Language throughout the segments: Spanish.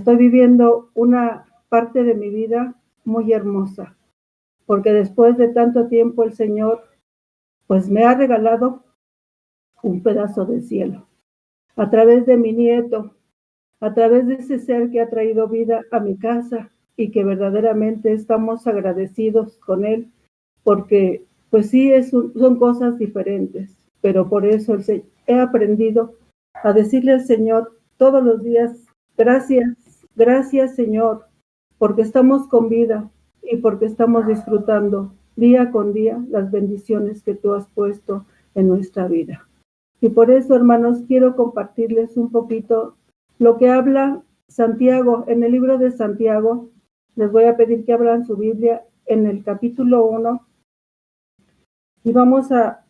estoy viviendo una parte de mi vida muy hermosa, porque después de tanto tiempo el Señor pues me ha regalado un pedazo de cielo a través de mi nieto, a través de ese ser que ha traído vida a mi casa y que verdaderamente estamos agradecidos con él, porque pues sí, son cosas diferentes, pero por eso he aprendido a decirle al Señor todos los días, gracias, gracias Señor, porque estamos con vida y porque estamos disfrutando día con día las bendiciones que tú has puesto en nuestra vida. Y por eso, hermanos, quiero compartirles un poquito lo que habla Santiago en el libro de Santiago. Les voy a pedir que abran su Biblia en el capítulo 1 y vamos a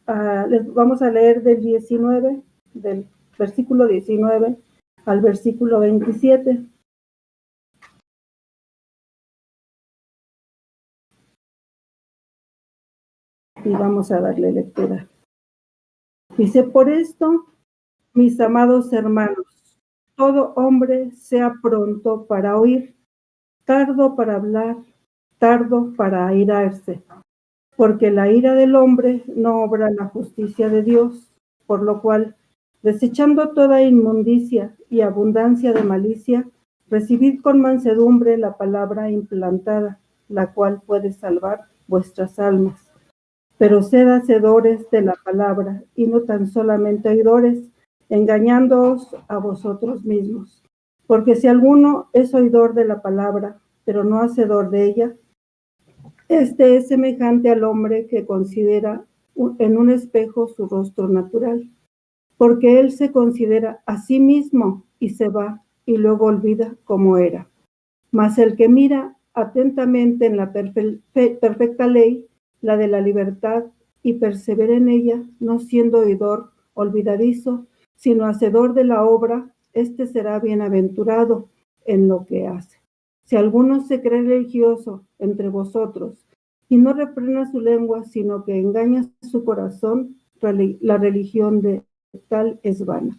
leer del versículo 19 al versículo 27. Y vamos a darle lectura. Dice: por esto, mis amados hermanos, todo hombre sea pronto para oír, tardo para hablar, tardo para airarse, porque la ira del hombre no obra la justicia de Dios, por lo cual, desechando toda inmundicia y abundancia de malicia, recibid con mansedumbre la palabra implantada, la cual puede salvar vuestras almas. Pero sed hacedores de la palabra, y no tan solamente oidores, engañándoos a vosotros mismos. Porque si alguno es oidor de la palabra, pero no hacedor de ella, este es semejante al hombre que considera en un espejo su rostro natural, porque él se considera a sí mismo y se va, y luego olvida cómo era. Mas el que mira atentamente en la perfecta ley, la de la libertad, y persevera en ella, no siendo oidor olvidadizo, sino hacedor de la obra, éste será bienaventurado en lo que hace. Si alguno se cree religioso entre vosotros y no refrena su lengua, sino que engaña su corazón, la religión de tal es vana.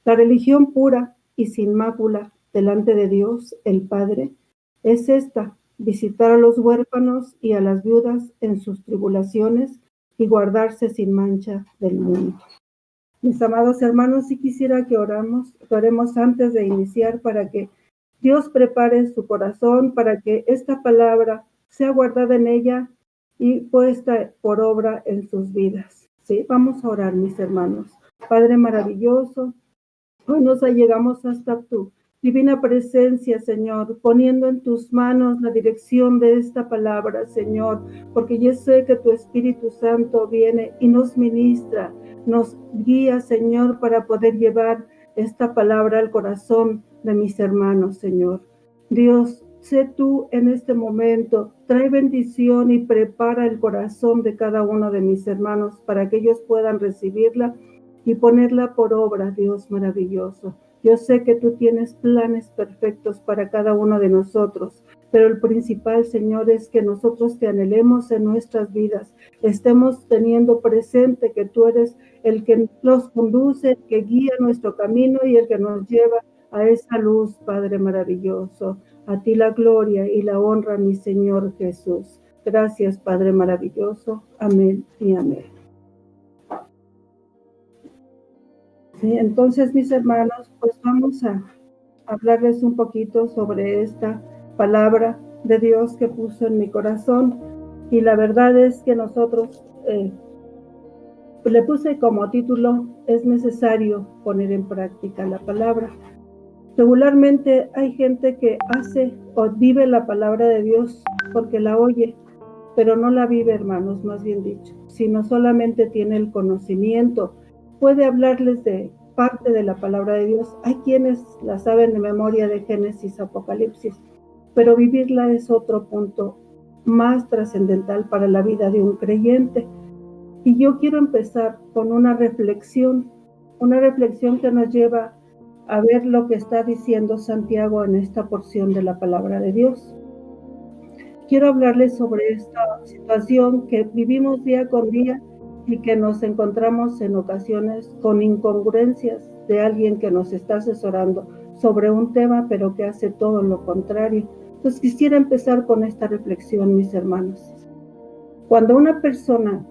La religión pura y sin mácula delante de Dios, el Padre, es esta: visitar a los huérfanos y a las viudas en sus tribulaciones y guardarse sin mancha del mundo. Mis amados hermanos, si quisiera que oremos antes de iniciar para que Dios prepare su corazón, para que esta palabra sea guardada en ella y puesta por obra en sus vidas. ¿Sí? Vamos a orar, mis hermanos. Padre maravilloso, hoy nos allegamos hasta tu divina presencia, Señor, poniendo en tus manos la dirección de esta palabra, Señor, porque yo sé que tu Espíritu Santo viene y nos ministra, nos guía, Señor, para poder llevar esta palabra al corazón de mis hermanos, Señor. Dios, sé tú en este momento, trae bendición y prepara el corazón de cada uno de mis hermanos para que ellos puedan recibirla y ponerla por obra, Dios maravilloso. Yo sé que tú tienes planes perfectos para cada uno de nosotros, pero el principal, Señor, es que nosotros te anhelemos en nuestras vidas, estemos teniendo presente que tú eres el que nos conduce, el que guía nuestro camino y el que nos lleva a esa luz, Padre maravilloso. A ti la gloria y la honra, mi Señor Jesús. Gracias, Padre maravilloso. Amén y amén. Sí, entonces, mis hermanos, pues vamos a hablarles un poquito sobre esta palabra de Dios que puso en mi corazón. Y la verdad es que nosotros le puse como título: es necesario poner en práctica la palabra. Regularmente hay gente que hace o vive la palabra de Dios porque la oye, pero no la vive, hermanos, más bien dicho, sino solamente tiene el conocimiento. Puede hablarles de parte de la palabra de Dios. Hay quienes la saben de memoria de Génesis, Apocalipsis, pero vivirla es otro punto más trascendental para la vida de un creyente. Y yo quiero empezar con una reflexión que nos lleva a ver lo que está diciendo Santiago en esta porción de la palabra de Dios. Quiero hablarles sobre esta situación que vivimos día con día y que nos encontramos en ocasiones con incongruencias de alguien que nos está asesorando sobre un tema, pero que hace todo lo contrario. Entonces quisiera empezar con esta reflexión, mis hermanos. Cuando una persona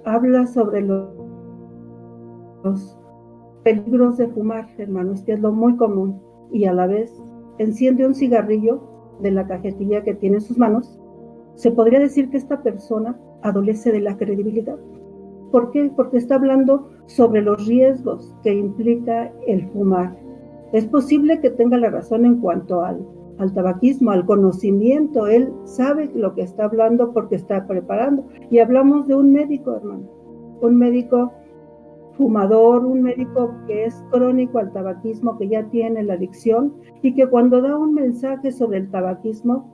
habla sobre los peligros de fumar, hermanos, que es lo muy común, y a la vez enciende un cigarrillo de la cajetilla que tiene en sus manos, se podría decir que esta persona adolece de la credibilidad. ¿Por qué? Porque está hablando sobre los riesgos que implica el fumar. Es posible que tenga la razón en cuanto al tabaquismo, al conocimiento. Él sabe lo que está hablando porque está preparando. Y hablamos de un médico, hermano, un médico fumador, un médico que es crónico al tabaquismo, que ya tiene la adicción y que cuando da un mensaje sobre el tabaquismo,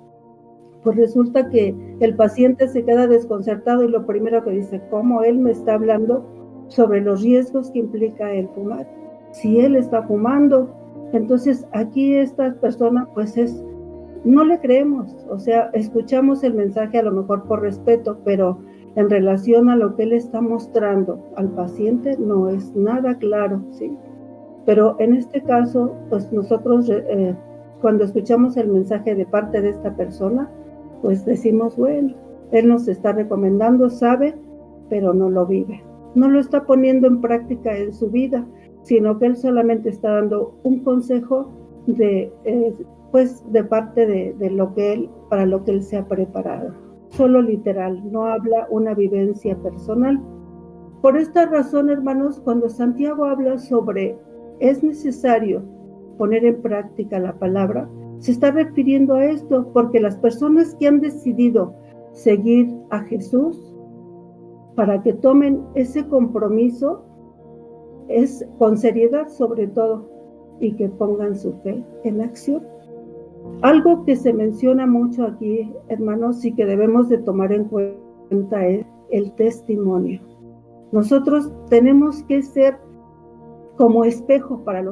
pues resulta que el paciente se queda desconcertado y lo primero que dice, ¿cómo él me está hablando sobre los riesgos que implica el fumar? Si él está fumando, entonces aquí esta persona pues no le creemos, o sea, escuchamos el mensaje a lo mejor por respeto, pero en relación a lo que él está mostrando al paciente no es nada claro, ¿sí? Pero en este caso, pues nosotros cuando escuchamos el mensaje de parte de esta persona, pues decimos, bueno, él nos está recomendando, sabe, pero no lo vive. No lo está poniendo en práctica en su vida, sino que él solamente está dando un consejo pues de parte de lo que él, para lo que él se ha preparado. Solo literal, no habla una vivencia personal. Por esta razón, hermanos, cuando Santiago habla sobre es necesario poner en práctica la palabra, se está refiriendo a esto, porque las personas que han decidido seguir a Jesús, para que tomen ese compromiso, es con seriedad sobre todo, y que pongan su fe en acción. Algo que se menciona mucho aquí, hermanos, y que debemos de tomar en cuenta es el testimonio. Nosotros tenemos que ser como espejo para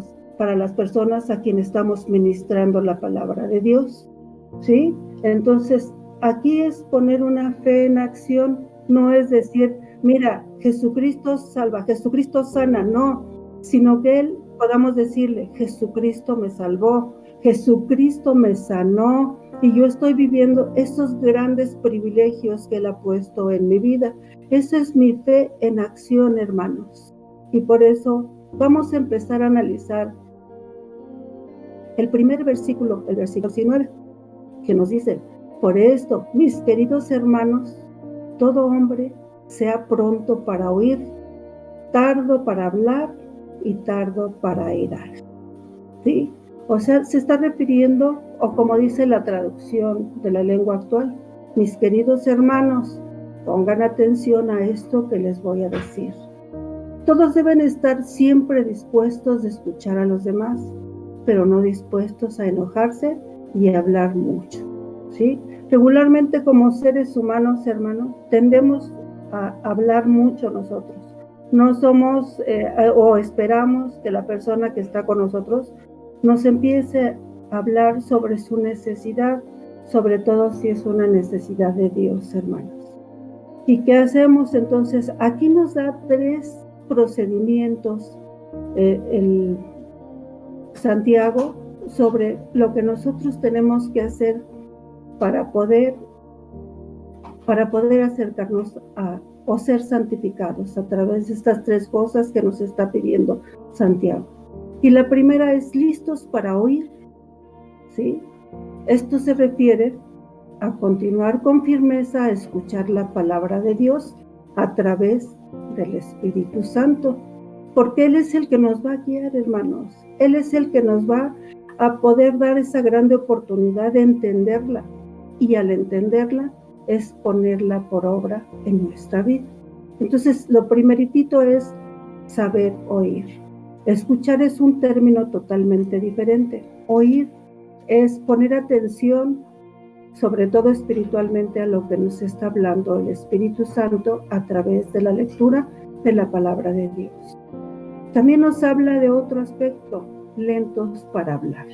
las personas a quienes estamos ministrando la palabra de Dios, ¿sí? Entonces, aquí es poner una fe en acción, no es decir, mira, Jesucristo salva, Jesucristo sana, no, sino que Él podamos decirle, Jesucristo me salvó, Jesucristo me sanó, y yo estoy viviendo esos grandes privilegios que Él ha puesto en mi vida. Esa es mi fe en acción, hermanos. Y por eso vamos a empezar a analizar el primer versículo, el versículo 19, que nos dice, por esto, mis queridos hermanos, todo hombre sea pronto para oír, tardo para hablar y tardo para irar. ¿Sí? O sea, se está refiriendo, o como dice la traducción de la lengua actual, mis queridos hermanos, pongan atención a esto que les voy a decir. Todos deben estar siempre dispuestos de escuchar a los demás, pero no dispuestos a enojarse y a hablar mucho, ¿sí? Regularmente como seres humanos, hermanos, tendemos a hablar mucho nosotros. No somos o esperamos que la persona que está con nosotros nos empiece a hablar sobre su necesidad, sobre todo si es una necesidad de Dios, hermanos. ¿Y qué hacemos entonces? Aquí nos da 3 procedimientos el Santiago sobre lo que nosotros tenemos que hacer para poder acercarnos o ser santificados a través de estas 3 cosas que nos está pidiendo Santiago. Y la primera es listos para oír, ¿sí? Esto se refiere a continuar con firmeza a escuchar la palabra de Dios a través del Espíritu Santo, porque Él es el que nos va a guiar, hermanos. Él es el que nos va a poder dar esa grande oportunidad de entenderla, y al entenderla es ponerla por obra en nuestra vida. Entonces, lo primeritito es saber oír. Escuchar es un término totalmente diferente. Oír es poner atención, sobre todo espiritualmente, a lo que nos está hablando el Espíritu Santo a través de la lectura de la palabra de Dios. También nos habla de otro aspecto, lentos para hablar.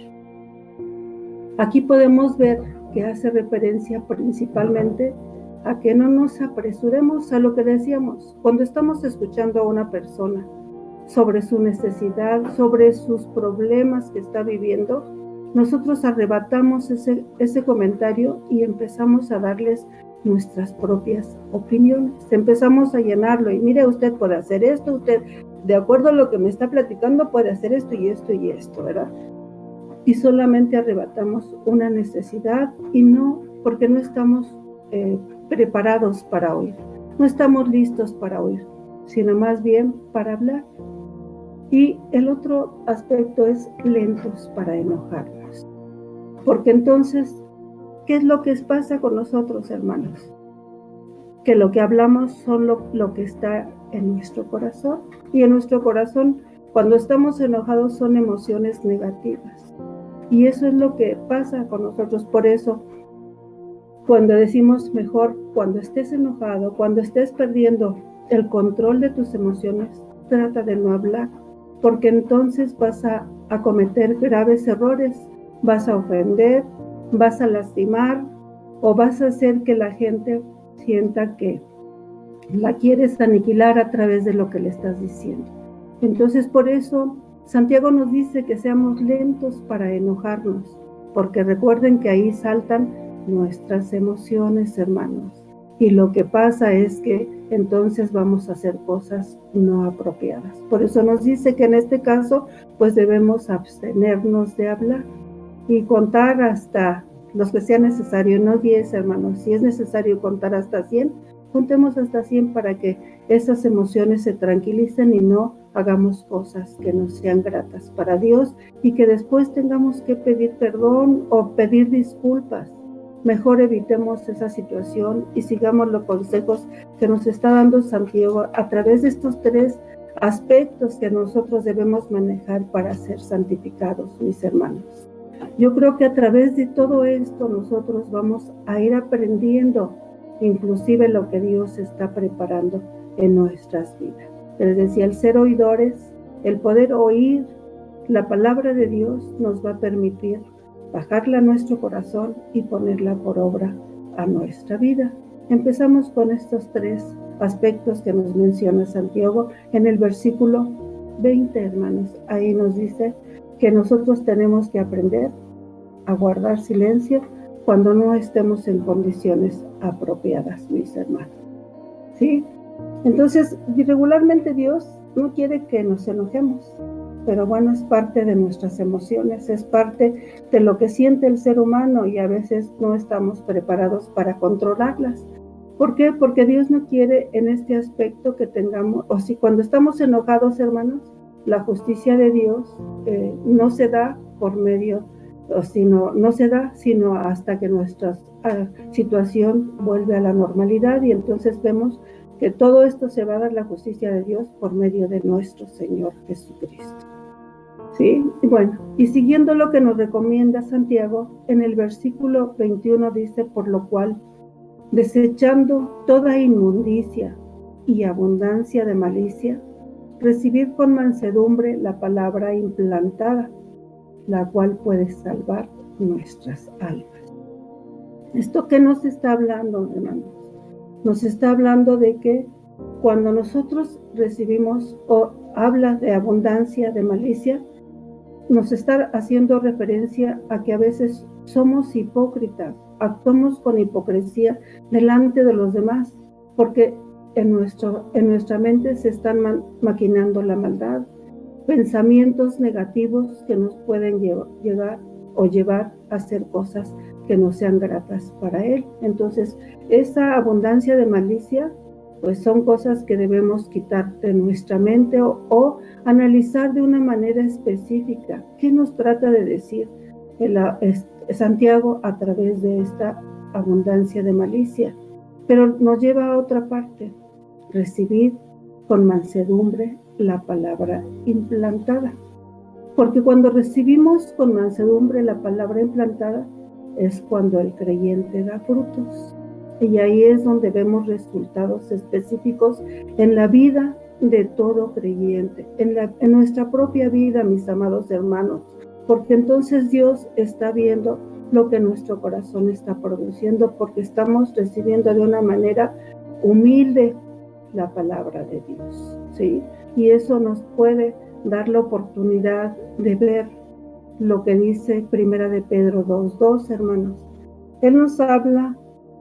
Aquí podemos ver que hace referencia principalmente a que no nos apresuremos a lo que decíamos. Cuando estamos escuchando a una persona, sobre su necesidad, sobre sus problemas que está viviendo, nosotros arrebatamos ese comentario y empezamos a darles nuestras propias opiniones. Empezamos a llenarlo y mire, usted puede hacer esto, usted de acuerdo a lo que me está platicando puede hacer esto y esto y esto, ¿verdad? Y solamente arrebatamos una necesidad y no, porque no estamos preparados para oír, no estamos listos para oír, sino más bien para hablar. Y el otro aspecto es lentos para enojarnos, porque entonces, ¿qué es lo que pasa con nosotros, hermanos? Que lo que hablamos son lo que está en nuestro corazón, y en nuestro corazón, cuando estamos enojados, son emociones negativas. Y eso es lo que pasa con nosotros. Por eso, cuando decimos mejor, cuando estés enojado, cuando estés perdiendo el control de tus emociones, trata de no hablar, porque entonces vas a cometer graves errores, vas a ofender, vas a lastimar o vas a hacer que la gente sienta que la quieres aniquilar a través de lo que le estás diciendo. Entonces, por eso Santiago nos dice que seamos lentos para enojarnos, porque recuerden que ahí saltan nuestras emociones, hermanos. Y lo que pasa es que entonces vamos a hacer cosas no apropiadas. Por eso nos dice que en este caso, pues debemos abstenernos de hablar y contar hasta los que sea necesario, no 10, hermanos. Si es necesario contar hasta 100, contemos hasta 100 para que esas emociones se tranquilicen y no hagamos cosas que no sean gratas para Dios y que después tengamos que pedir perdón o pedir disculpas. Mejor evitemos esa situación y sigamos los consejos que nos está dando Santiago a través de estos 3 aspectos que nosotros debemos manejar para ser santificados, mis hermanos. Yo creo que a través de todo esto nosotros vamos a ir aprendiendo inclusive lo que Dios está preparando en nuestras vidas. Les decía, el ser oidores, el poder oír la palabra de Dios nos va a permitir bajarla a nuestro corazón y ponerla por obra a nuestra vida. Empezamos con estos 3 aspectos que nos menciona Santiago en el versículo 20, hermanos. Ahí nos dice que nosotros tenemos que aprender a guardar silencio cuando no estemos en condiciones apropiadas, mis hermanos. ¿Sí? Entonces, regularmente Dios no quiere que nos enojemos, pero bueno, es parte de nuestras emociones, es parte de lo que siente el ser humano y a veces no estamos preparados para controlarlas. ¿Por qué? Porque Dios no quiere en este aspecto que tengamos, o si cuando estamos enojados, hermanos, la justicia de Dios no se da por medio, no se da sino hasta que nuestra situación vuelve a la normalidad y entonces vemos que todo esto se va a dar la justicia de Dios por medio de nuestro Señor Jesucristo. ¿Sí? Bueno, y siguiendo lo que nos recomienda Santiago, en el versículo 21 dice, por lo cual, desechando toda inmundicia y abundancia de malicia, recibid con mansedumbre la palabra implantada, la cual puede salvar nuestras almas. ¿Esto qué nos está hablando, hermanos? Nos está hablando de que cuando nosotros recibimos o habla de abundancia de malicia, nos está haciendo referencia a que a veces somos hipócritas, actuamos con hipocresía delante de los demás, porque en nuestra mente se están maquinando la maldad, pensamientos negativos que nos pueden llevar a hacer cosas que no sean gratas para Él. Entonces, esa abundancia de malicia, pues son cosas que debemos quitar de nuestra mente o analizar de una manera específica. ¿Qué nos trata de decir Santiago a través de esta abundancia de malicia? Pero nos lleva a otra parte, recibir con mansedumbre la palabra implantada. Porque cuando recibimos con mansedumbre la palabra implantada, es cuando el creyente da frutos. Y ahí es donde vemos resultados específicos en la vida de todo creyente, en nuestra propia vida, mis amados hermanos, porque entonces Dios está viendo lo que nuestro corazón está produciendo, porque estamos recibiendo de una manera humilde la palabra de Dios, ¿sí? Y eso nos puede dar la oportunidad de ver lo que dice Primera de Pedro 2:2, hermanos. Él nos habla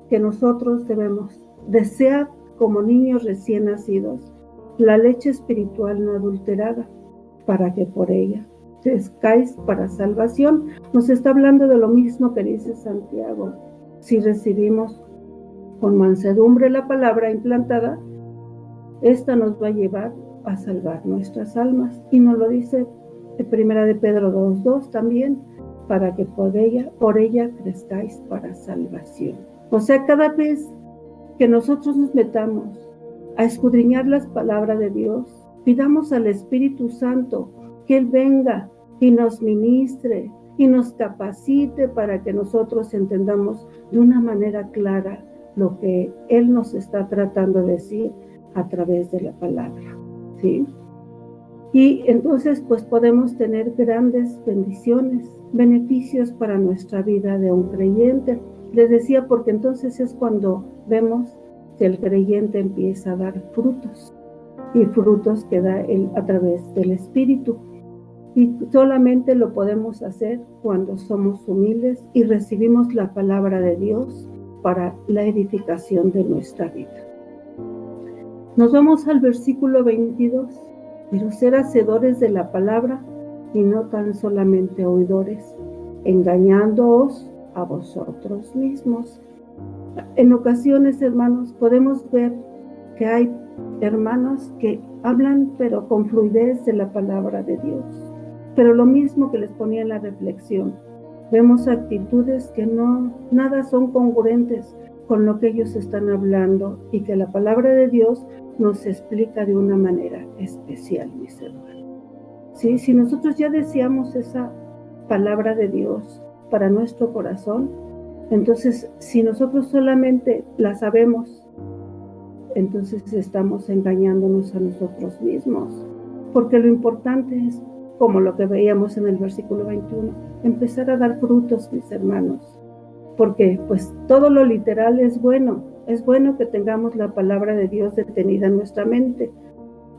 que nosotros debemos desear como niños recién nacidos la leche espiritual no adulterada, para que por ella crezcáis para salvación. Nos está hablando de lo mismo que dice Santiago. Si recibimos con mansedumbre la palabra implantada, esta nos va a llevar a salvar nuestras almas. Y nos lo dice Primera de Pedro 2:2 también, para que por ella crezcáis para salvación. O sea, cada vez que nosotros nos metamos a escudriñar las palabras de Dios, pidamos al Espíritu Santo que Él venga y nos ministre y nos capacite para que nosotros entendamos de una manera clara lo que Él nos está tratando de decir a través de la palabra, ¿sí? Y entonces pues podemos tener grandes bendiciones, beneficios para nuestra vida de un creyente. Les decía, porque entonces es cuando vemos que el creyente empieza a dar frutos, y frutos que da él a través del Espíritu. Y solamente lo podemos hacer cuando somos humildes y recibimos la palabra de Dios para la edificación de nuestra vida. Nos vamos al versículo 22. Pero ser hacedores de la palabra y no tan solamente oidores, engañándoos a vosotros mismos. En ocasiones, hermanos, podemos ver que hay hermanos que hablan pero con fluidez de la palabra de Dios. Pero lo mismo que les ponía en la reflexión, vemos actitudes que nada son congruentes con lo que ellos están hablando, y que la palabra de Dios nos explica de una manera especial, mis hermanos. ¿Sí? Si nosotros ya deseamos esa palabra de Dios para nuestro corazón, entonces si nosotros solamente la sabemos, entonces estamos engañándonos a nosotros mismos, porque lo importante es, como lo que veíamos en el versículo 21, empezar a dar frutos, mis hermanos, porque pues todo lo literal es bueno que tengamos la palabra de Dios detenida en nuestra mente,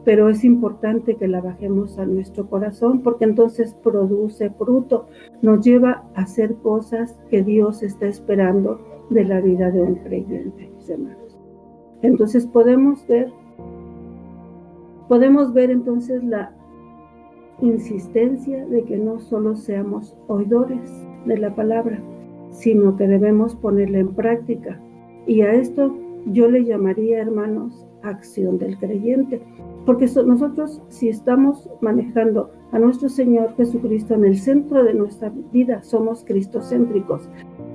pero es importante que la bajemos a nuestro corazón, porque entonces produce fruto, nos lleva a hacer cosas que Dios está esperando de la vida de un creyente, mis hermanos. Entonces podemos ver entonces la insistencia de que no solo seamos oidores de la palabra, sino que debemos ponerla en práctica. Y a esto yo le llamaría, hermanos, acción del creyente, porque nosotros, si estamos manejando a nuestro Señor Jesucristo en el centro de nuestra vida, somos cristocéntricos.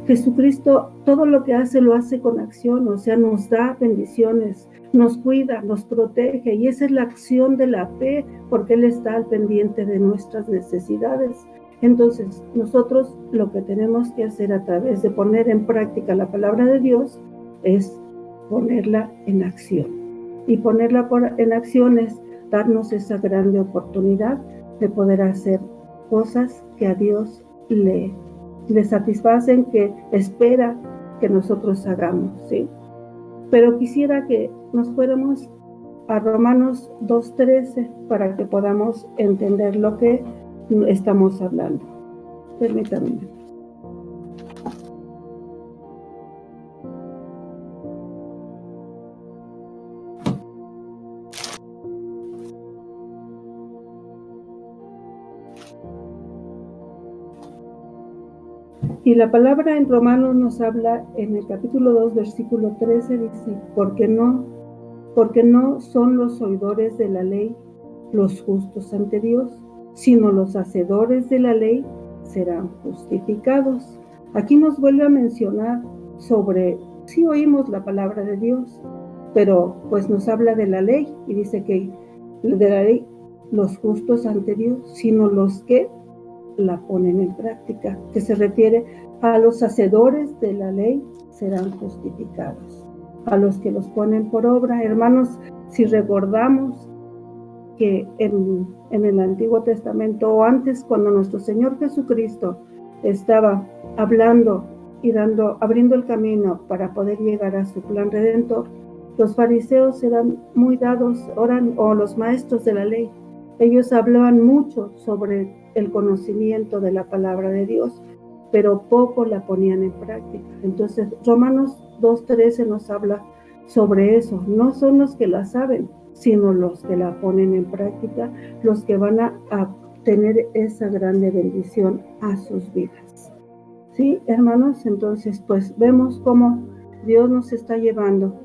Jesucristo todo lo que hace lo hace con acción, o sea, nos da bendiciones, nos cuida, nos protege, y esa es la acción de la fe, porque Él está al pendiente de nuestras necesidades. Entonces, nosotros lo que tenemos que hacer a través de poner en práctica la palabra de Dios es ponerla en acción. Y ponerla en acción es darnos esa grande oportunidad de poder hacer cosas que a Dios le satisfacen, que espera que nosotros hagamos, ¿sí? Pero quisiera que nos fuéramos a Romanos 2:13 para que podamos entender lo que estamos hablando. Permítanme. Y la palabra en Romanos nos habla en el capítulo 2, versículo 13, dice, porque no son los oidores de la ley los justos ante Dios, sino los hacedores de la ley serán justificados. Aquí nos vuelve a mencionar sobre, sí oímos la palabra de Dios, pero pues nos habla de la ley, y dice que de la ley los justos ante Dios, sino los que la ponen en práctica, que se refiere a los hacedores de la ley serán justificados, a los que los ponen por obra. Hermanos, si recordamos que en el Antiguo Testamento, o antes, cuando nuestro Señor Jesucristo estaba hablando y abriendo el camino para poder llegar a su plan redentor, Los fariseos eran muy dados, o los maestros de la ley. Ellos hablaban mucho sobre el conocimiento de la palabra de Dios, pero poco la ponían en práctica. Entonces, Romanos 2:13 nos habla sobre eso. No son los que la saben, sino los que la ponen en práctica, los que van a tener esa grande bendición a sus vidas. ¿Sí, hermanos? Entonces, pues vemos cómo Dios nos está llevando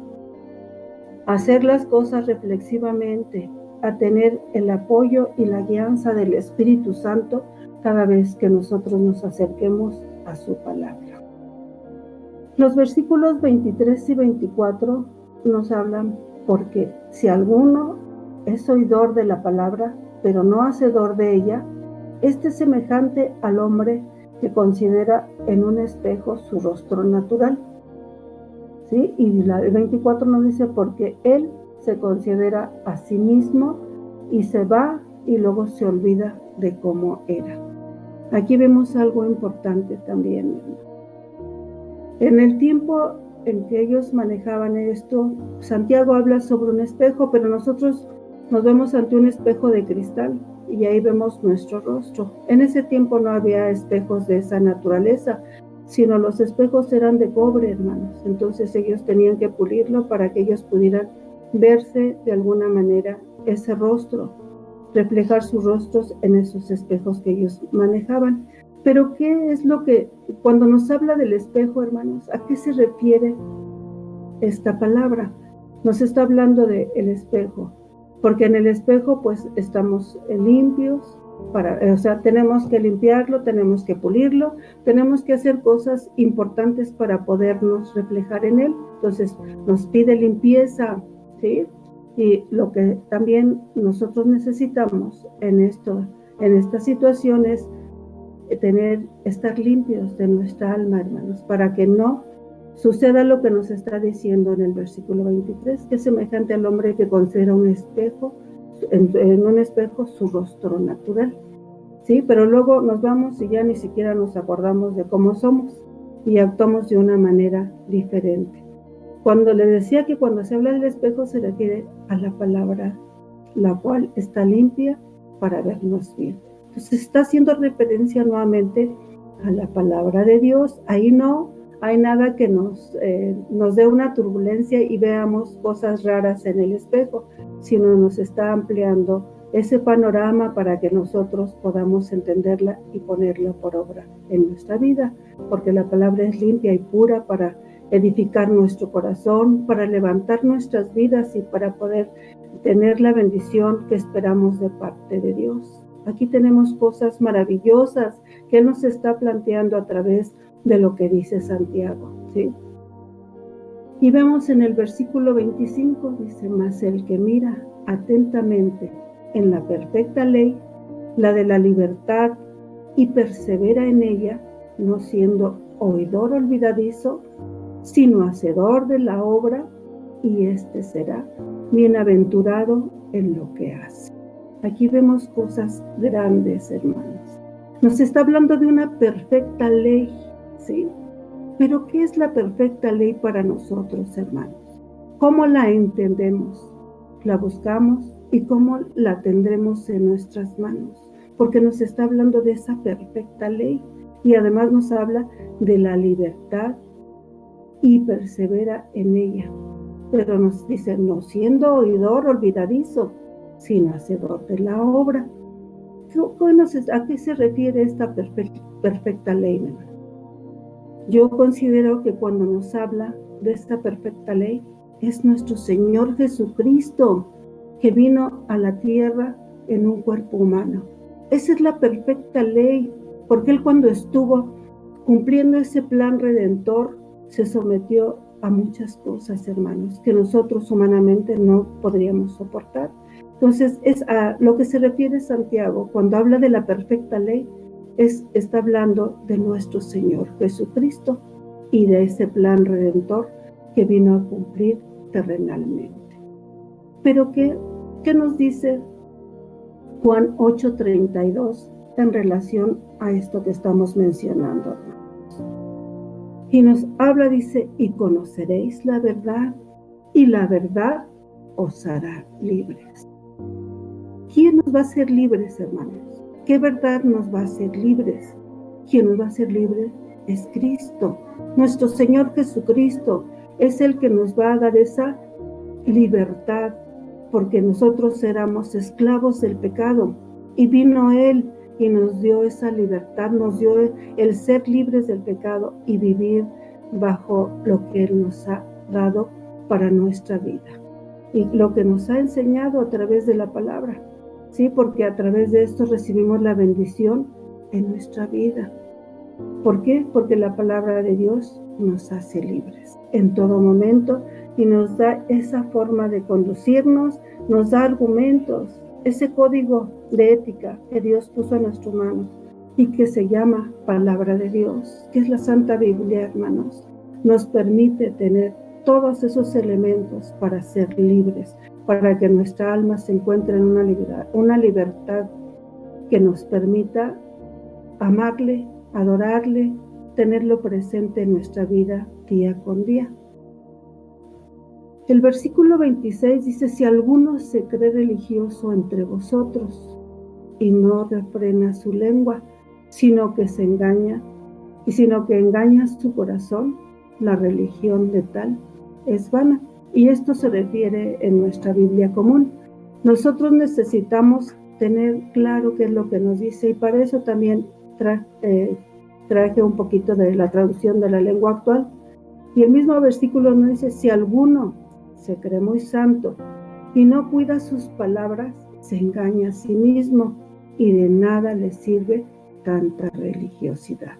a hacer las cosas reflexivamente, a tener el apoyo y la guianza del Espíritu Santo cada vez que nosotros nos acerquemos a su palabra. Los versículos 23 y 24 nos hablan porque si alguno es oidor de la palabra, pero no hacedor de ella, este es semejante al hombre que considera en un espejo su rostro natural. ¿Sí? Y el 24 nos dice, porque él se considera a sí mismo y se va y luego se olvida de cómo era. Aquí vemos algo importante también. En el tiempo en que ellos manejaban esto, Santiago habla sobre un espejo, pero nosotros nos vemos ante un espejo de cristal y ahí vemos nuestro rostro. En ese tiempo no había espejos de esa naturaleza, sino los espejos eran de cobre, hermanos. Entonces ellos tenían que pulirlo para que ellos pudieran verse de alguna manera ese rostro, reflejar sus rostros en esos espejos que ellos manejaban. Pero ¿qué es lo que, cuando nos habla del espejo, hermanos, a qué se refiere esta palabra? Nos está hablando del espejo, porque en el espejo pues estamos limpios, tenemos que limpiarlo, tenemos que pulirlo, tenemos que hacer cosas importantes para podernos reflejar en él. Entonces nos pide limpieza, ¿sí? Y lo que también nosotros necesitamos en estas situaciones estar limpios de nuestra alma, hermanos, para que no suceda lo que nos está diciendo en el versículo 23, que es semejante al hombre que considera un espejo, en un espejo su rostro natural. Sí, pero luego nos vamos y ya ni siquiera nos acordamos de cómo somos y actuamos de una manera diferente. Cuando le decía que cuando se habla del espejo se refiere a la palabra, la cual está limpia para vernos bien. Entonces está haciendo referencia nuevamente a la palabra de Dios. Ahí no hay nada que nos dé una turbulencia y veamos cosas raras en el espejo, sino nos está ampliando ese panorama para que nosotros podamos entenderla y ponerla por obra en nuestra vida, porque la palabra es limpia y pura para edificar nuestro corazón, para levantar nuestras vidas y para poder tener la bendición que esperamos de parte de Dios. Aquí tenemos cosas maravillosas que Él nos está planteando a través de lo que dice Santiago, ¿sí? Y vemos en el versículo 25, dice, mas el que mira atentamente en la perfecta ley, la de la libertad, y persevera en ella, no siendo oidor olvidadizo, sino hacedor de la obra, y éste será bienaventurado en lo que hace. Aquí vemos cosas grandes, hermanos. Nos está hablando de una perfecta ley, ¿sí? Pero ¿qué es la perfecta ley para nosotros, hermanos? ¿Cómo la entendemos? ¿La buscamos? ¿Y cómo la tendremos en nuestras manos? Porque nos está hablando de esa perfecta ley y además nos habla de la libertad y persevera en ella. Pero nos dice, no siendo oidor olvidadizo, sino hacedor de la obra. ¿A qué se refiere esta perfecta ley, hermano? Yo considero que cuando nos habla de esta perfecta ley, es nuestro Señor Jesucristo, que vino a la tierra en un cuerpo humano. Esa es la perfecta ley, porque Él cuando estuvo cumpliendo ese plan redentor, se sometió a muchas cosas, hermanos, que nosotros humanamente no podríamos soportar. Entonces, es a lo que se refiere Santiago cuando habla de la perfecta ley, está hablando de nuestro Señor Jesucristo y de ese plan redentor que vino a cumplir terrenalmente. Pero ¿qué nos dice Juan 8:32 en relación a esto que estamos mencionando, hermanos? Y nos habla, dice, y conoceréis la verdad, y la verdad os hará libres. ¿Quién nos va a hacer libres, hermanos? ¿Qué verdad nos va a hacer libres? ¿Quién nos va a hacer libres? Es Cristo. Nuestro Señor Jesucristo es el que nos va a dar esa libertad, porque nosotros éramos esclavos del pecado y vino Él y nos dio esa libertad, nos dio el ser libres del pecado y vivir bajo lo que Él nos ha dado para nuestra vida y lo que nos ha enseñado a través de la palabra, ¿sí? Porque a través de esto recibimos la bendición en nuestra vida. ¿Por qué? Porque la palabra de Dios nos hace libres en todo momento y nos da esa forma de conducirnos, nos da argumentos, ese código de ética que Dios puso en nuestras manos y que se llama palabra de Dios, que es la Santa Biblia, hermanos. Nos permite tener todos esos elementos para ser libres, para que nuestra alma se encuentre en una libertad que nos permita amarle, adorarle, tenerlo presente en nuestra vida día con día. El versículo 26 dice: si alguno se cree religioso entre vosotros y no refrena su lengua, sino que engaña su corazón, la religión de tal es vana. Y esto se refiere en nuestra Biblia común. Nosotros necesitamos tener claro qué es lo que nos dice, y para eso también traje un poquito de la traducción de la lengua actual. Y el mismo versículo nos dice: si alguno se cree muy santo y no cuida sus palabras, se engaña a sí mismo y de nada le sirve tanta religiosidad.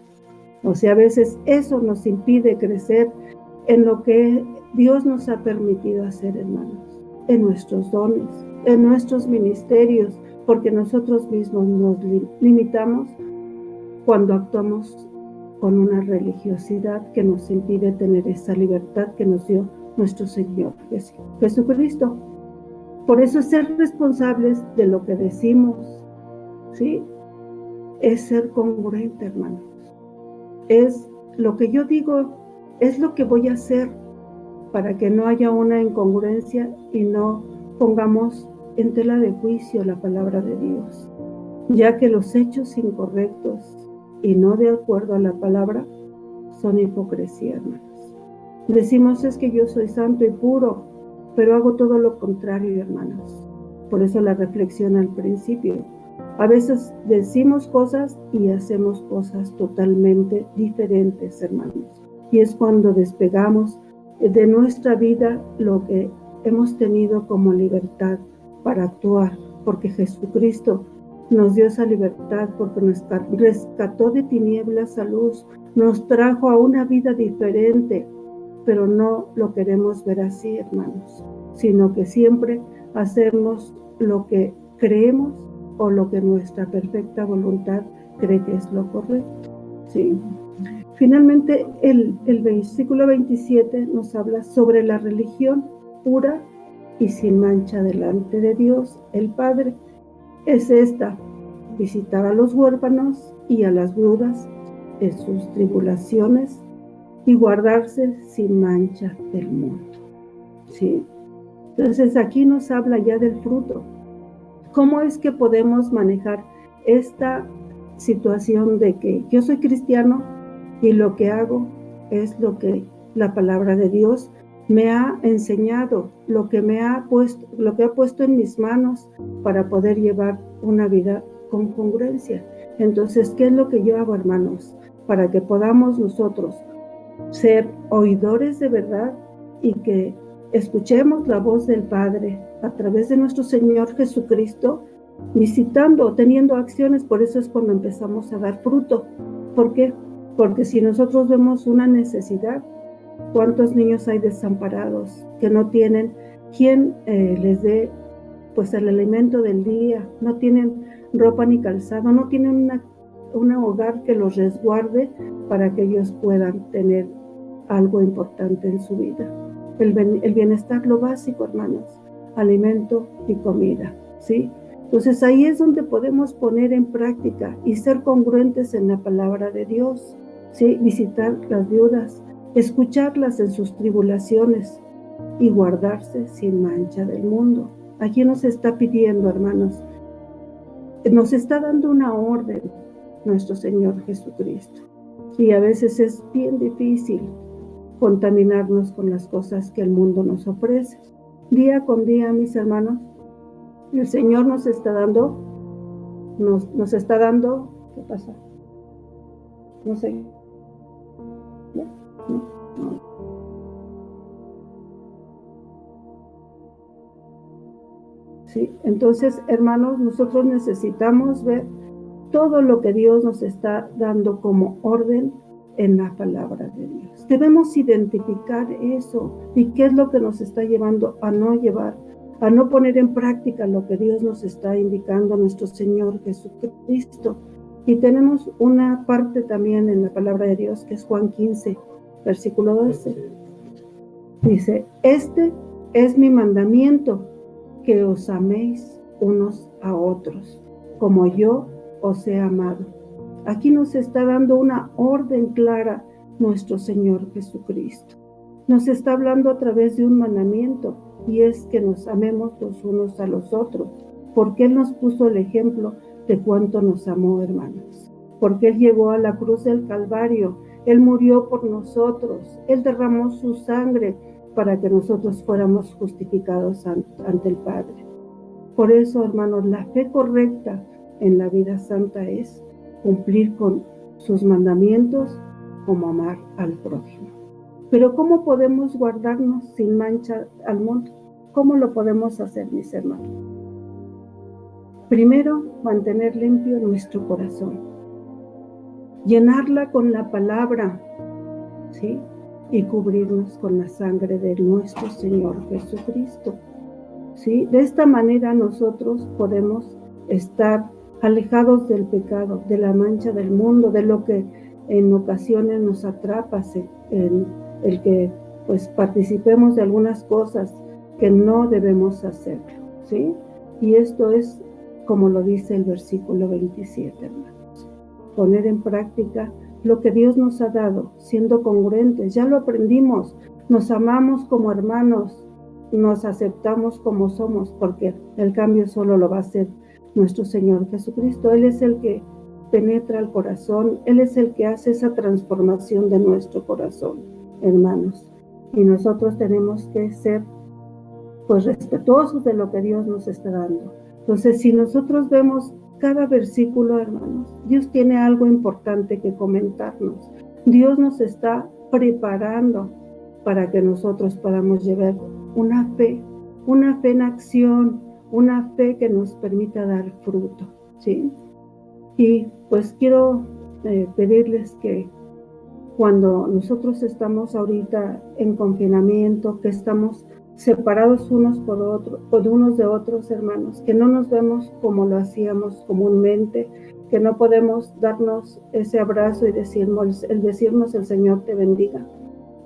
O sea, a veces eso nos impide crecer en lo que Dios nos ha permitido hacer, hermanos, en nuestros dones, en nuestros ministerios, porque nosotros mismos nos limitamos cuando actuamos con una religiosidad que nos impide tener esa libertad que nos dio nuestro Señor Jesucristo. Por eso ser responsables de lo que decimos, ¿sí? Es ser congruente, hermanos. Es lo que yo digo, es lo que voy a hacer, para que no haya una incongruencia y no pongamos en tela de juicio la palabra de Dios, ya que los hechos incorrectos y no de acuerdo a la palabra son hipocresía, hermanos. Decimos: es que yo soy santo y puro, pero hago todo lo contrario, hermanos. Por eso la reflexión al principio. A veces decimos cosas y hacemos cosas totalmente diferentes, hermanos. Y es cuando despegamos de nuestra vida lo que hemos tenido como libertad para actuar, porque Jesucristo nos dio esa libertad, porque nos rescató de tinieblas a luz, nos trajo a una vida diferente, pero no lo queremos ver así, hermanos, sino que siempre hacemos lo que creemos o lo que nuestra perfecta voluntad cree que es lo correcto, ¿sí? Finalmente, el versículo 27 nos habla sobre la religión pura y sin mancha delante de Dios, el Padre. Es esta: visitar a los huérfanos y a las viudas en sus tribulaciones y guardarse sin mancha del mundo, ¿sí? Entonces aquí nos habla ya del fruto. ¿Cómo es que podemos manejar esta situación de que yo soy cristiano y lo que hago es lo que la palabra de Dios me ha enseñado, lo que ha puesto en mis manos para poder llevar una vida con congruencia? Entonces, ¿qué es lo que yo hago, hermanos? Para que podamos nosotros ser oidores de verdad y que escuchemos la voz del Padre a través de nuestro Señor Jesucristo, visitando, teniendo acciones. Por eso es cuando empezamos a dar fruto. ¿Por qué? Porque si nosotros vemos una necesidad, ¿cuántos niños hay desamparados que no tienen quien les dé pues el alimento del día? No tienen ropa ni calzado, no tienen un hogar que los resguarde para que ellos puedan tener algo importante en su vida. El bienestar, lo básico, hermanos, alimento y comida, ¿sí? Entonces ahí es donde podemos poner en práctica y ser congruentes en la palabra de Dios, ¿sí? Visitar las viudas, escucharlas en sus tribulaciones, y guardarse sin mancha del mundo. Aquí nos está pidiendo, hermanos, nos está dando una orden nuestro Señor Jesucristo. Y a veces es bien difícil contaminarnos con las cosas que el mundo nos ofrece. Día con día, mis hermanos, el Señor nos está dando, ¿qué pasa? No sé. No. Sí, entonces, hermanos, nosotros necesitamos ver todo lo que Dios nos está dando como orden en la palabra de Dios. Debemos identificar eso y qué es lo que nos está llevando a no poner en práctica lo que Dios nos está indicando a nuestro Señor Jesucristo. Y tenemos una parte también en la palabra de Dios que es Juan 15, versículo 12. Dice, este es mi mandamiento, que os améis unos a otros, como yo os he amado. Aquí nos está dando una orden clara nuestro Señor Jesucristo. Nos está hablando a través de un mandamiento, y es que nos amemos los unos a los otros, porque Él nos puso el ejemplo de cuánto nos amó, hermanos. Porque Él llegó a la cruz del Calvario, Él murió por nosotros, Él derramó su sangre para que nosotros fuéramos justificados ante el Padre. Por eso, hermanos, la fe correcta en la vida santa es cumplir con sus mandamientos como amar al prójimo. Pero ¿cómo podemos guardarnos sin mancha al mundo? ¿Cómo lo podemos hacer, mis hermanos? Primero, mantener limpio nuestro corazón, llenarla con la palabra, ¿sí? Y cubrirnos con la sangre de nuestro Señor Jesucristo, ¿sí? De esta manera nosotros podemos estar alejados del pecado, de la mancha del mundo, de lo que en ocasiones nos atrapa, en el que pues participemos de algunas cosas que no debemos hacer, ¿sí? Y esto es como lo dice el versículo 27, hermanos. Poner en práctica lo que Dios nos ha dado, siendo congruentes. Ya lo aprendimos, nos amamos como hermanos, nos aceptamos como somos, porque el cambio solo lo va a hacer nuestro Señor Jesucristo. Él es el que penetra el corazón, Él es el que hace esa transformación de nuestro corazón, hermanos. Y nosotros tenemos que ser pues respetuosos de lo que Dios nos está dando. Entonces, si nosotros vemos cada versículo, hermanos, Dios tiene algo importante que comentarnos. Dios nos está preparando para que nosotros podamos llevar una fe en acción, una fe que nos permita dar fruto, ¿sí? Y pues quiero pedirles que cuando nosotros estamos ahorita en confinamiento, que estamos separados unos de otros, hermanos, que no nos vemos como lo hacíamos comúnmente, que no podemos darnos ese abrazo y decirnos el Señor te bendiga.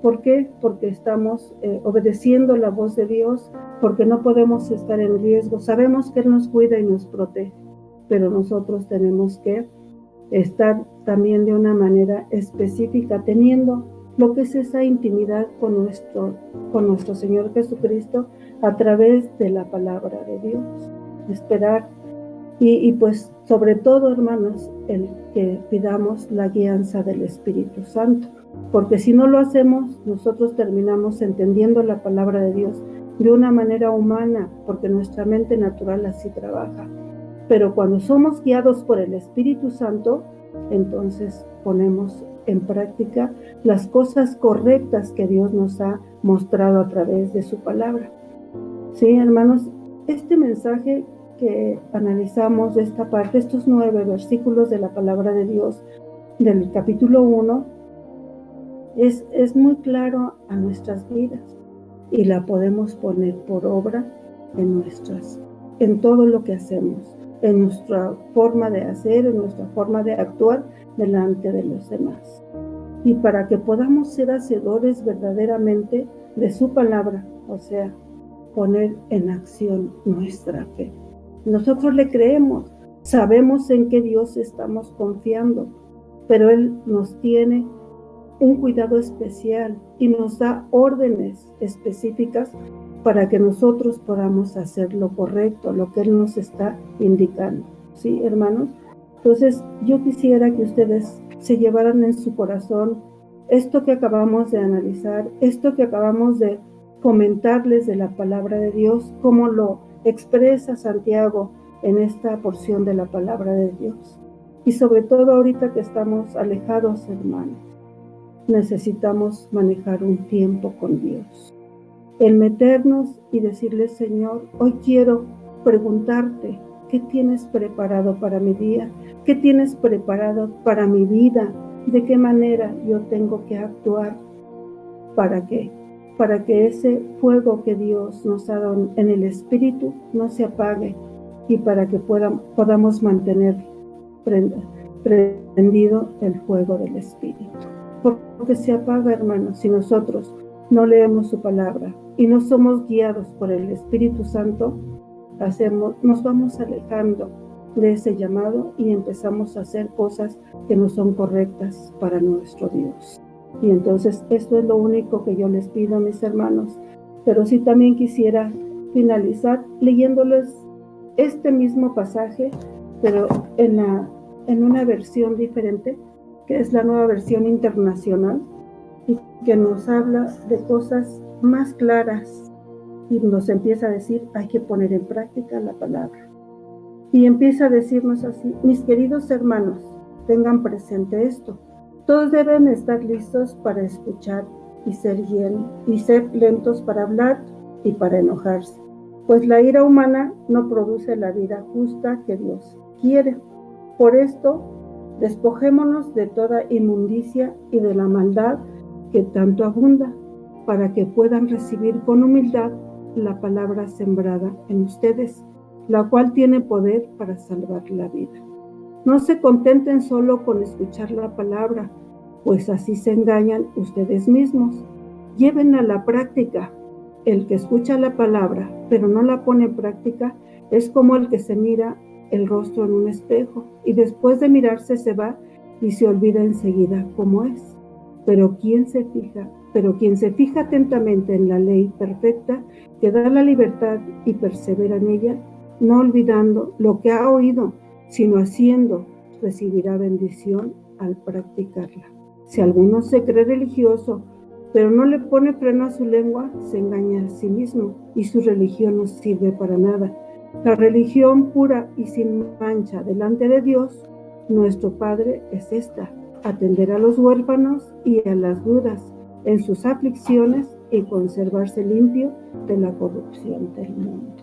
¿Por qué? Porque estamos obedeciendo la voz de Dios, porque no podemos estar en riesgo. Sabemos que Él nos cuida y nos protege, pero nosotros tenemos que estar también de una manera específica, teniendo lo que es esa intimidad con nuestro Señor Jesucristo a través de la palabra de Dios. Esperar y pues sobre todo, hermanos, el que pidamos la guianza del Espíritu Santo, porque si no lo hacemos, nosotros terminamos entendiendo la palabra de Dios de una manera humana, porque nuestra mente natural así trabaja. Pero cuando somos guiados por el Espíritu Santo, entonces ponemos en práctica las cosas correctas que Dios nos ha mostrado a través de su palabra. Sí, hermanos, este mensaje que analizamos de esta parte, estos 9 versículos de la palabra de Dios del capítulo 1, es muy claro a nuestras vidas y la podemos poner por obra en todo lo que hacemos, en nuestra forma de hacer, en nuestra forma de actuar delante de los demás. Y para que podamos ser hacedores verdaderamente de su palabra, o sea, poner en acción nuestra fe. Nosotros le creemos, sabemos en qué Dios estamos confiando, pero Él nos tiene un cuidado especial y nos da órdenes específicas para que nosotros podamos hacer lo correcto, lo que Él nos está indicando. ¿Sí, hermanos? Entonces, yo quisiera que ustedes se llevaran en su corazón esto que acabamos de analizar, esto que acabamos de comentarles de la palabra de Dios, cómo lo expresa Santiago en esta porción de la palabra de Dios. Y sobre todo ahorita que estamos alejados, hermanos, necesitamos manejar un tiempo con Dios. El meternos y decirle, Señor, hoy quiero preguntarte, ¿qué tienes preparado para mi día? ¿Qué tienes preparado para mi vida? ¿De qué manera yo tengo que actuar? ¿Para qué? Para que ese fuego que Dios nos ha dado en el Espíritu no se apague y para que podamos mantener prendido el fuego del Espíritu. Porque se apaga, hermanos, si nosotros no leemos su palabra y no somos guiados por el Espíritu Santo, nos vamos alejando de ese llamado y empezamos a hacer cosas que no son correctas para nuestro Dios. Y entonces esto es lo único que yo les pido, mis hermanos. Pero sí también quisiera finalizar leyéndoles este mismo pasaje, pero en una versión diferente, que es la Nueva Versión Internacional, y que nos habla de cosas más claras y nos empieza a decir, hay que poner en práctica la palabra. Y empieza a decirnos así, mis queridos hermanos, tengan presente esto, todos deben estar listos para escuchar y ser lentos para hablar y para enojarse, pues la ira humana no produce la vida justa que Dios quiere. Por esto, despojémonos de toda inmundicia y de la maldad que tanto abunda, para que puedan recibir con humildad la palabra sembrada en ustedes, la cual tiene poder para salvar la vida. No se contenten solo con escuchar la palabra, pues así se engañan ustedes mismos. Lleven a la práctica. El que escucha la palabra, pero no la pone en práctica, es como el que se mira el rostro en un espejo y después de mirarse se va y se olvida enseguida cómo es. Pero quien se fija atentamente en la ley perfecta que da la libertad y persevera en ella, no olvidando lo que ha oído, sino haciendo, recibirá bendición al practicarla. Si alguno se cree religioso, pero no le pone freno a su lengua, se engaña a sí mismo y su religión no sirve para nada. La religión pura y sin mancha delante de Dios, nuestro Padre, es esta: atender a los huérfanos y a las viudas en sus aflicciones y conservarse limpio de la corrupción del mundo.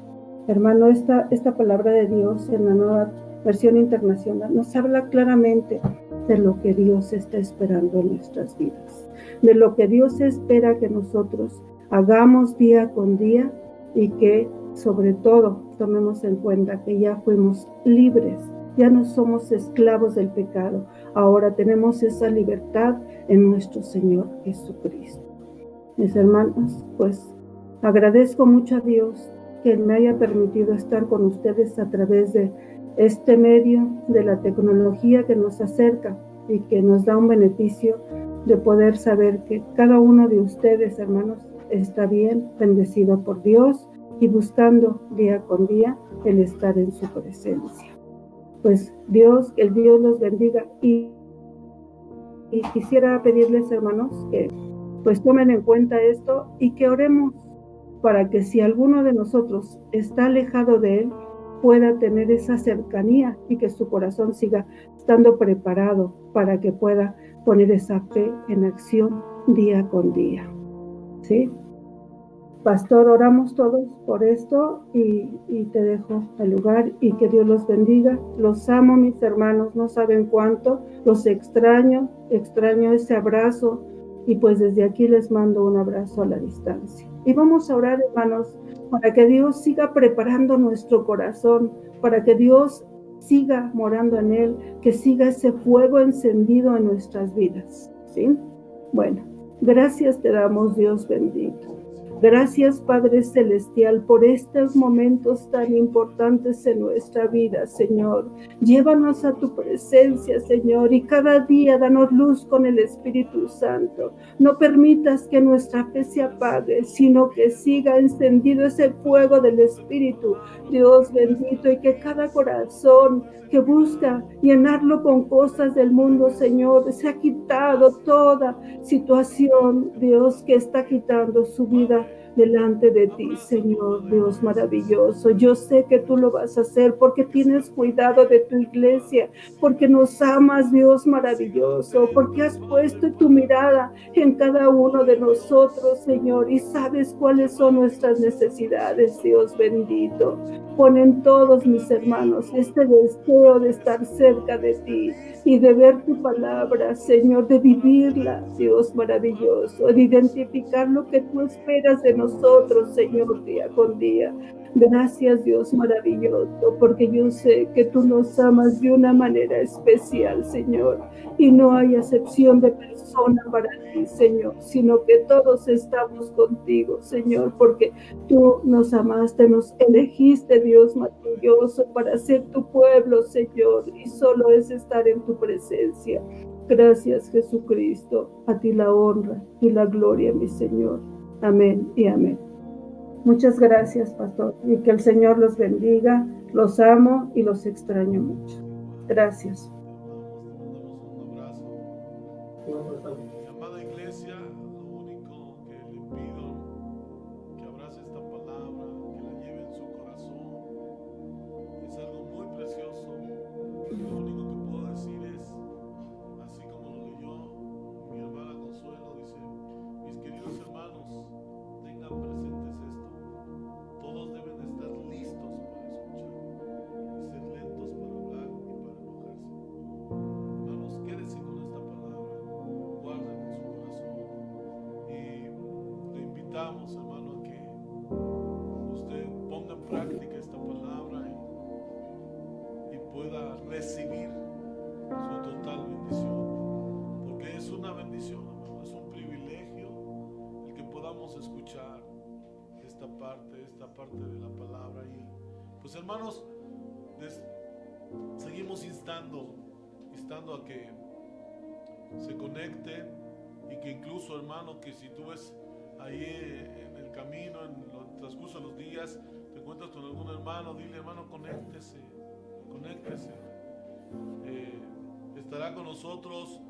Hermano, esta palabra de Dios en la Nueva Versión Internacional nos habla claramente de lo que Dios está esperando en nuestras vidas, de lo que Dios espera que nosotros hagamos día con día y que sobre todo tomemos en cuenta que ya fuimos libres, ya no somos esclavos del pecado, ahora tenemos esa libertad en nuestro Señor Jesucristo. Mis hermanos, pues agradezco mucho a Dios que me haya permitido estar con ustedes a través de este medio de la tecnología que nos acerca y que nos da un beneficio de poder saber que cada uno de ustedes, hermanos, está bien, bendecido por Dios y buscando día con día el estar en su presencia. Pues que el Dios los bendiga y quisiera pedirles, hermanos, que pues tomen en cuenta esto y que oremos para que si alguno de nosotros está alejado de Él, pueda tener esa cercanía y que su corazón siga estando preparado para que pueda poner esa fe en acción día con día. ¿Sí? Pastor, oramos todos por esto y te dejo el lugar y que Dios los bendiga. Los amo, mis hermanos, no saben cuánto, los extraño ese abrazo y pues desde aquí les mando un abrazo a la distancia. Y vamos a orar, hermanos, para que Dios siga preparando nuestro corazón, para que Dios siga morando en él, que siga ese fuego encendido en nuestras vidas. ¿Sí? Bueno, gracias te damos, Dios bendito. Gracias, Padre Celestial, por estos momentos tan importantes en nuestra vida, Señor. Llévanos a tu presencia, Señor, y cada día danos luz con el Espíritu Santo. No permitas que nuestra fe se apague, sino que siga encendido ese fuego del Espíritu, Dios bendito, y que cada corazón que busca llenarlo con cosas del mundo, Señor, se ha quitado toda situación, Dios, que está quitando su vida delante de ti, Señor, Dios maravilloso. Yo sé que tú lo vas a hacer porque tienes cuidado de tu iglesia, porque nos amas, Dios maravilloso, porque has puesto tu mirada en cada uno de nosotros, Señor, y sabes cuáles son nuestras necesidades, Dios bendito. Pon en todos mis hermanos este deseo de estar cerca de ti y de ver tu palabra, Señor, de vivirla, Dios maravilloso, de identificar lo que tú esperas de nosotros, Señor, día con día. Gracias, Dios maravilloso, porque yo sé que tú nos amas de una manera especial, Señor, y no hay acepción de persona para ti, Señor, sino que todos estamos contigo, Señor, porque tú nos amaste, nos elegiste, Dios maravilloso, para ser tu pueblo, Señor, y solo es estar en tu presencia. Gracias, Jesucristo. A ti la honra y la gloria, mi Señor. Amén y amén. Muchas gracias, pastor, y que el Señor los bendiga. Los amo y los extraño mucho. Gracias. Amada iglesia, lo único que le pido que abrace esta palabra, que la lleve en su corazón. Es algo muy precioso. Lo único que puedo decir es, así como lo leyó mi hermana Consuelo, dice: mis queridos hermanos, tengan presentes esto. Todos deben estar listos para escuchar y ser lentos para hablar y para enojarse. Hermanos, quédense con esta palabra, guárdenla en su corazón y le invitamos, hermano, a que usted ponga en práctica esta palabra y pueda recibir su total bendición, porque es una bendición, hermano, es un privilegio el que podamos escuchar esta parte de la palabra. Y pues, hermanos, seguimos instando a que se conecten y que incluso, hermano, que si tú ves ahí en el camino, en el transcurso de los días, te encuentras con algún hermano, dile: hermano, conéctese. Estará con nosotros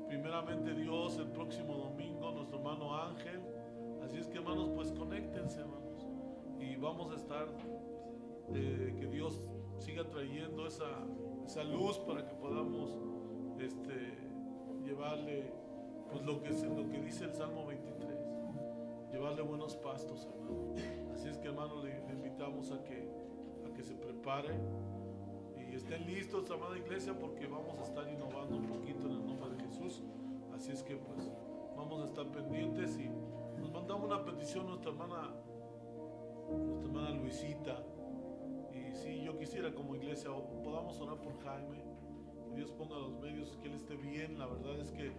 primeramente Dios el próximo domingo, nuestro hermano Ángel. Así es que, hermanos, pues conéctense, hermanos, y vamos a estar, que Dios siga trayendo esa luz para que podamos llevarle, pues lo que dice el Salmo 23, llevarle buenos pastos, hermano. Así es que, hermano, le invitamos a que se prepare y estén listos, amada iglesia, porque vamos a estar innovando un poquito en el nombre de Jesús. Así es que, pues, vamos a estar pendientes. Y nos mandamos una petición nuestra hermana Luisita. Y si yo quisiera, como iglesia, podamos orar por Jaime, que Dios ponga los medios, que él esté bien. La verdad es que,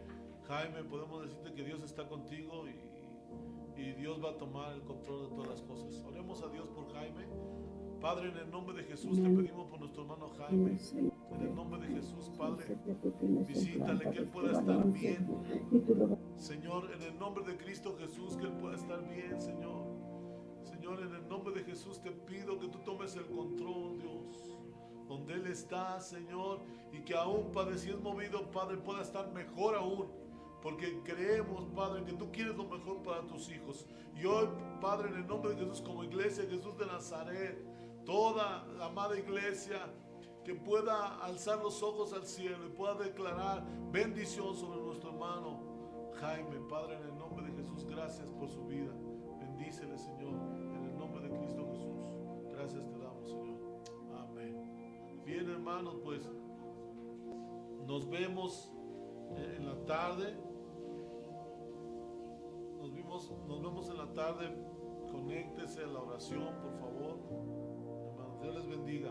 Jaime, podemos decirte que Dios está contigo y Dios va a tomar el control de todas las cosas. Oremos a Dios por Jaime. Padre, en el nombre de Jesús te pedimos por nuestro hermano Jaime. En el nombre de Jesús, Padre, visítale, que él pueda estar bien. Señor, en el nombre de Cristo Jesús, que él pueda estar bien, Señor. Señor, en el nombre de Jesús te pido que tú tomes el control, Dios, donde él está, Señor, y que aún, Padre, si es movido, Padre, pueda estar mejor aún, porque creemos, Padre, que tú quieres lo mejor para tus hijos. Y hoy, Padre, en el nombre de Jesús, como iglesia Jesús de Nazaret, toda la amada iglesia, que pueda alzar los ojos al cielo y pueda declarar bendición sobre nuestro hermano Jaime. Padre, en el nombre de Jesús, gracias por su vida. Bendícele, Señor, en el nombre de Cristo Jesús. Gracias te damos, Señor. Amén. Bien, hermanos, pues nos vemos en la tarde. Nos vemos en la tarde. Conéctese a la oración, por favor. Hermanos, Dios les bendiga.